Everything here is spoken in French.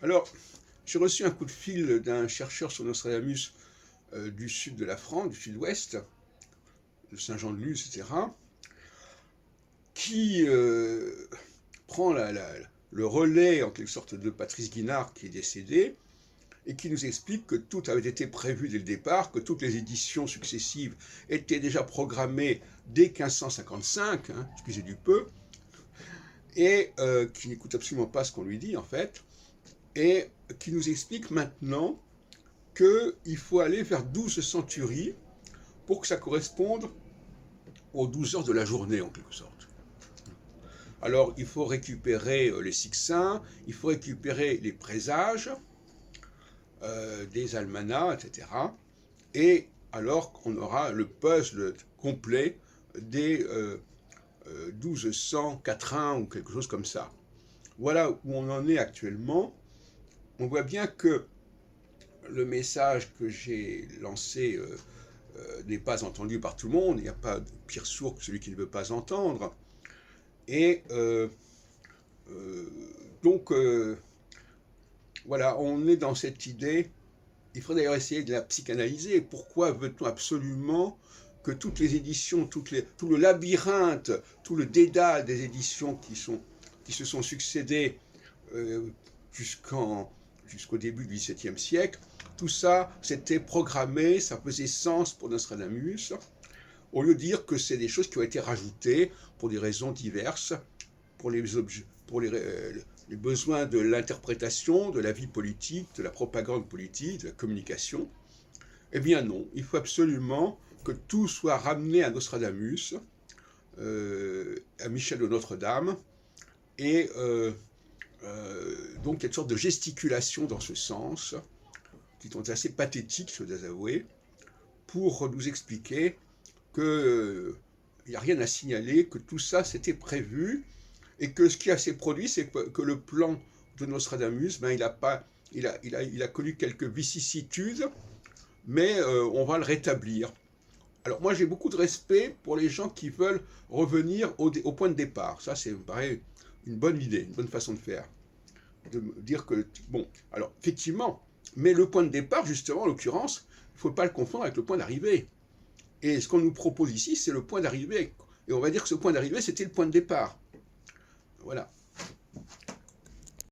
Alors, j'ai reçu un coup de fil d'un chercheur sur Nostradamus du sud de la France, du sud-ouest, de Saint-Jean-de-Luz, etc., qui prend le relais, en quelque sorte, de Patrice Guinard, qui est décédé, et qui nous explique que tout avait été prévu dès le départ, que toutes les éditions successives étaient déjà programmées dès 1555, hein, excusez du peu, et qui n'écoute absolument pas ce qu'on lui dit, en fait, et qui nous explique maintenant qu'il faut aller vers 12 centuries pour que ça corresponde aux 12 heures de la journée, en quelque sorte. Alors, il faut récupérer les Sixtins, il faut récupérer les présages des almanachs, etc. Et alors qu'on aura le puzzle complet des 1200 quatrains ou quelque chose comme ça. Voilà où on en est actuellement. On voit bien que le message que j'ai lancé n'est pas entendu par tout le monde. Il n'y a pas de pire sourd que celui qui ne veut pas entendre. Et donc, voilà, on est dans cette idée. Il faudrait d'ailleurs essayer de la psychanalyser. Pourquoi veut-on absolument que toutes les éditions, tout le labyrinthe, tout le dédale des éditions qui se sont succédées jusqu'au début du XVIIe siècle, tout ça, c'était programmé, ça faisait sens pour Nostradamus, au lieu de dire que c'est des choses qui ont été rajoutées pour des raisons diverses, pour les besoins de l'interprétation, de la vie politique, de la propagande politique, de la communication. Eh bien non, il faut absolument que tout soit ramené à Nostradamus, à Michel de Notre-Dame, et donc il y a une sorte de gesticulation dans ce sens, qui est assez pathétique, je dois avouer, pour nous expliquer qu'il n'y a rien à signaler, que tout ça c'était prévu, et que ce qui s'est produit, c'est que le plan de Nostradamus, ben, il a connu quelques vicissitudes, mais on va le rétablir. Alors moi j'ai beaucoup de respect pour les gens qui veulent revenir au point de départ. Ça c'est, me paraît, une bonne idée, une bonne façon de faire. De dire que, bon, alors effectivement, mais le point de départ, justement, en l'occurrence, il ne faut pas le confondre avec le point d'arrivée. Et ce qu'on nous propose ici, c'est le point d'arrivée. Et on va dire que ce point d'arrivée, c'était le point de départ. Voilà.